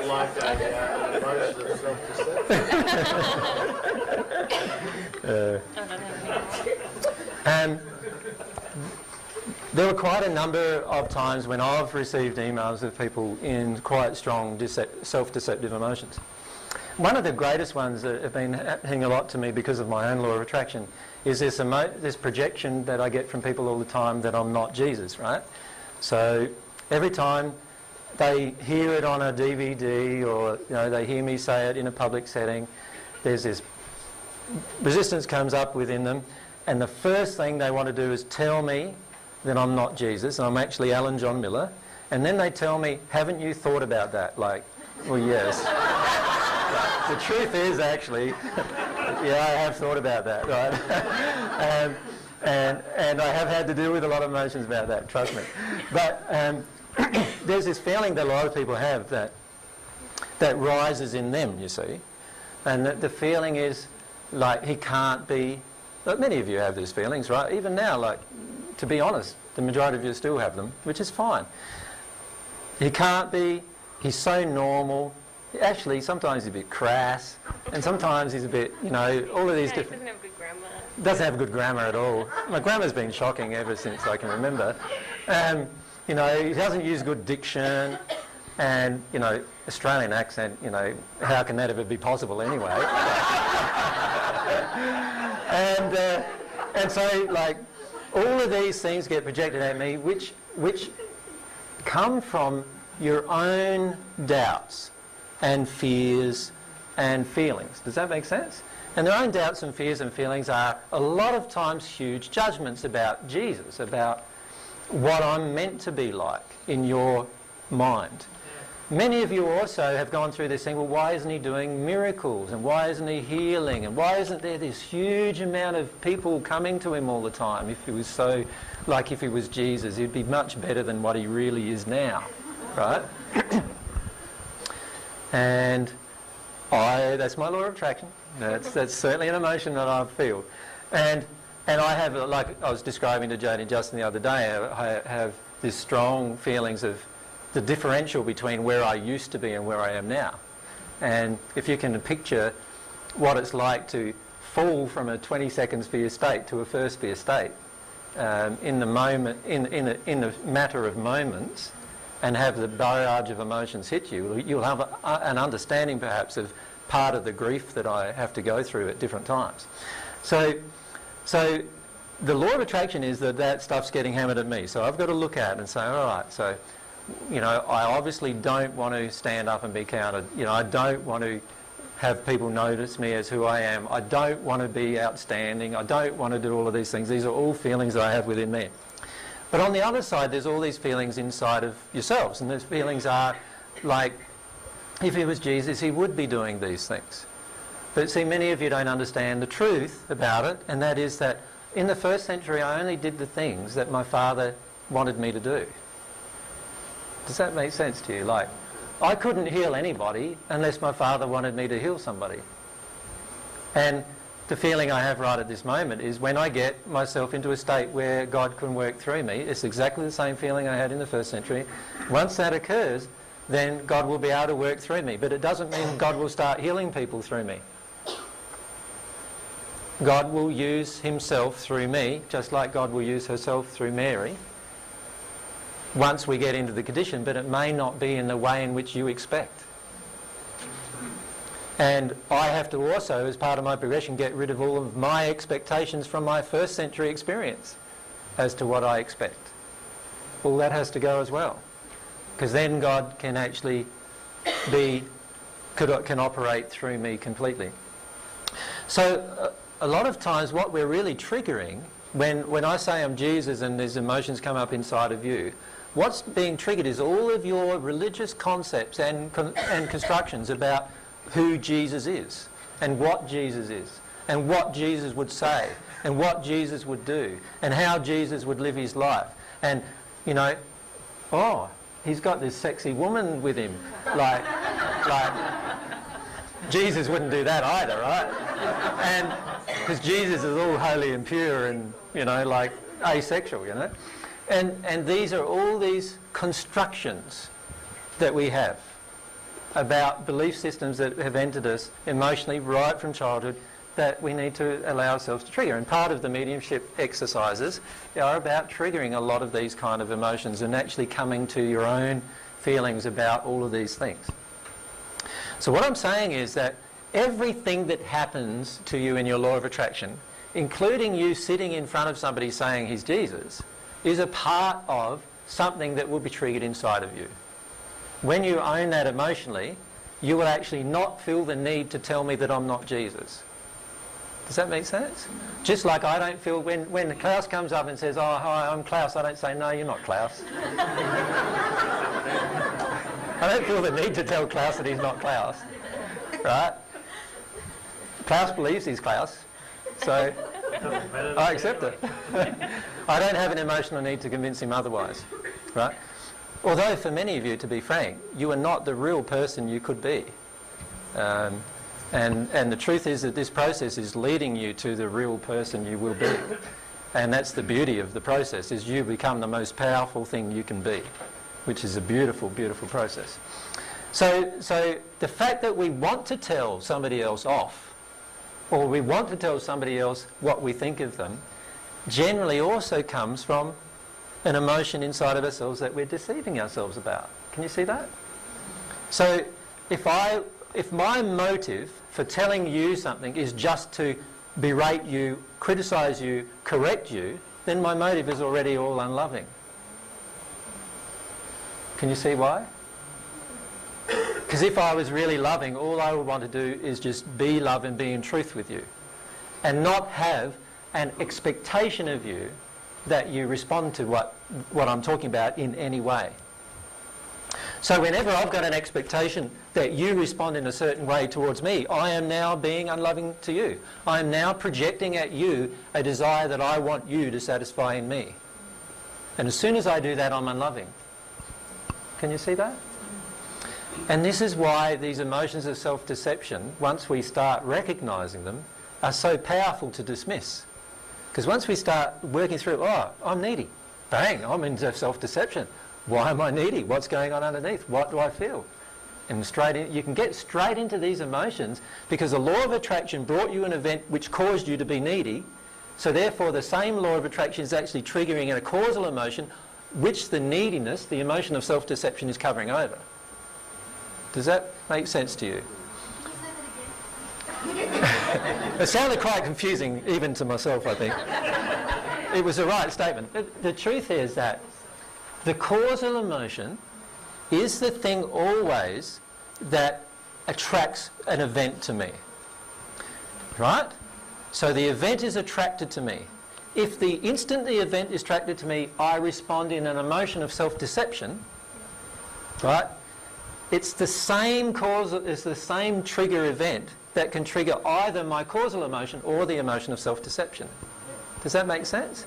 don't like that emotion of self-deception. There were quite a number of times when I've received emails of people in quite strong self-deceptive emotions. One of the greatest ones that have been happening a lot to me because of my own law of attraction is this projection that I get from people all the time that I'm not Jesus, right? So every time they hear it on a DVD or they hear me say it in a public setting, there's this resistance comes up within them, and the first thing they want to do is tell me that I'm not Jesus, and I'm actually Alan John Miller, and then they tell me, haven't you thought about that? Like, well, yes. The truth is, actually, yeah, I have thought about that, right? and I have had to deal with a lot of emotions about that, trust me. But there's this feeling that a lot of people have that rises in them, you see, and that the feeling is like he can't be. Like, many of you have these feelings, right? Even now, like, to be honest, the majority of you still have them, which is fine. He can't be. He's so normal. Actually, sometimes he's a bit crass, and sometimes he's a bit, all of these different... He doesn't have good grammar. Doesn't have good grammar at all. My grammar's been shocking ever since I can remember. He doesn't use good diction, and, Australian accent, how can that ever be possible anyway? And so, like, all of these things get projected at me, which come from your own doubts and fears and feelings. Does that make sense? And their own doubts and fears and feelings are a lot of times huge judgments about Jesus, about what I'm meant to be like in your mind. Many of you also have gone through this thing, well, why isn't he doing miracles? And why isn't he healing? And why isn't there this huge amount of people coming to him all the time? If he was so, like if he was Jesus, he'd be much better than what he really is now, right? And that's my law of attraction. That's certainly an emotion that I feel. And I have, like I was describing to Jane and Justin the other day, I have these strong feelings of the differential between where I used to be and where I am now. And if you can picture what it's like to fall from a 20-second sphere state to a first sphere state in the moment, in a matter of moments, and have the barrage of emotions hit you, you'll have an understanding perhaps of part of the grief that I have to go through at different times. So the law of attraction is that stuff's getting hammered at me. So I've got to look at it and say, all right, so, I obviously don't want to stand up and be counted. I don't want to have people notice me as who I am. I don't want to be outstanding. I don't want to do all of these things. These are all feelings that I have within me. But on the other side, there's all these feelings inside of yourselves. And those feelings are like, if he was Jesus, he would be doing these things. But see, many of you don't understand the truth about it, and that is that in the first century, I only did the things that my father wanted me to do. Does that make sense to you? Like, I couldn't heal anybody unless my father wanted me to heal somebody. And the feeling I have right at this moment is when I get myself into a state where God can work through me, it's exactly the same feeling I had in the first century. Once that occurs, then God will be able to work through me. But it doesn't mean God will start healing people through me. God will use himself through me, just like God will use herself through Mary, once we get into the condition, but it may not be in the way in which you expect. And I have to also, as part of my progression, get rid of all of my expectations from my first century experience as to what I expect. All that has to go as well. Because then God can actually can operate through me completely. So a lot of times what we're really triggering, when I say I'm Jesus and these emotions come up inside of you, what's being triggered is all of your religious concepts and constructions about who Jesus is and what Jesus is and what Jesus would say and what Jesus would do and how Jesus would live his life. And, oh, he's got this sexy woman with him. Like Jesus wouldn't do that either, right? And because Jesus is all holy and pure and, like asexual, And these are all these constructions that we have about belief systems that have entered us emotionally right from childhood that we need to allow ourselves to trigger. And part of the mediumship exercises are about triggering a lot of these kind of emotions and actually coming to your own feelings about all of these things. So what I'm saying is that everything that happens to you in your law of attraction, including you sitting in front of somebody saying he's Jesus, is a part of something that will be triggered inside of you. When you own that emotionally, you will actually not feel the need to tell me that I'm not Jesus. Does that make sense? Just like I don't feel when Klaus comes up and says, "Oh, hi, I'm Klaus," I don't say, "No, you're not Klaus." I don't feel the need to tell Klaus that he's not Klaus. Right? Klaus believes he's Klaus, so I accept it. I don't have an emotional need to convince him otherwise. Right? Although for many of you, to be frank, you are not the real person you could be. And the truth is that this process is leading you to the real person you will be. And that's the beauty of the process, is you become the most powerful thing you can be, which is a beautiful, beautiful process. So the fact that we want to tell somebody else off, or we want to tell somebody else what we think of them, generally also comes from an emotion inside of ourselves that we're deceiving ourselves about. Can you see that? So if my motive for telling you something is just to berate you, criticise you, correct you, then my motive is already all unloving. Can you see why? Because if I was really loving, all I would want to do is just be love and be in truth with you, and not have an expectation of you that you respond to what I'm talking about in any way. So whenever I've got an expectation that you respond in a certain way towards me, I am now being unloving to you. I am now projecting at you a desire that I want you to satisfy in me. And as soon as I do that, I'm unloving. Can you see that? And this is why these emotions of self-deception, once we start recognising them, are so powerful to dismiss. Because once we start working through, oh, I'm needy. Bang, I'm into self-deception. Why am I needy? What's going on underneath? What do I feel? And you can get straight into these emotions because the law of attraction brought you an event which caused you to be needy. So therefore the same law of attraction is actually triggering a causal emotion which the neediness, the emotion of self-deception, is covering over. Does that make sense to you? It sounded quite confusing even to myself, I think. It was the right statement. The truth is that the causal emotion is the thing always that attracts an event to me. Right? So the event is attracted to me. If the instant the event is attracted to me, I respond in an emotion of self-deception, right? It's the same it's the same trigger event that can trigger either my causal emotion or the emotion of self-deception. Does that make sense?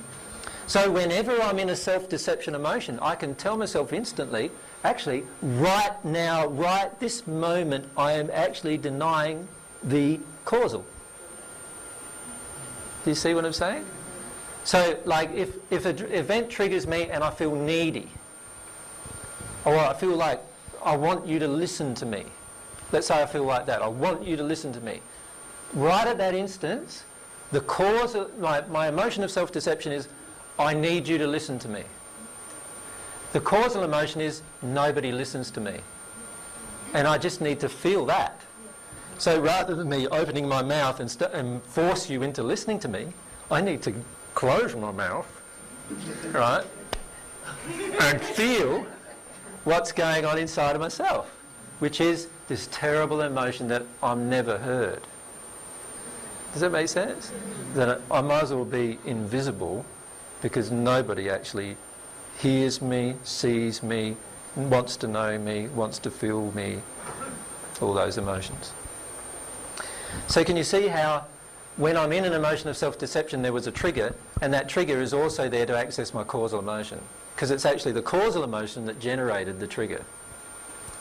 So whenever I'm in a self-deception emotion, I can tell myself instantly, actually, right now, right this moment, I am actually denying the causal. Do you see what I'm saying? So, like, if an event triggers me and I feel needy, or I feel like I want you to listen to me. Let's say I feel like that. I want you to listen to me. Right at that instance, the cause of my emotion of self-deception is, I need you to listen to me. The causal emotion is, nobody listens to me. And I just need to feel that. So rather than me opening my mouth and force you into listening to me, I need to close my mouth, right, and feel what's going on inside of myself, which is this terrible emotion that I'm never heard. Does that make sense? That I might as well be invisible because nobody actually hears me, sees me, wants to know me, wants to feel me, all those emotions. So can you see how when I'm in an emotion of self-deception there was a trigger, and that trigger is also there to access my causal emotion, because it's actually the causal emotion that generated the trigger.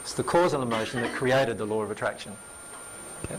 It's the causal emotion that created the law of attraction. Okay?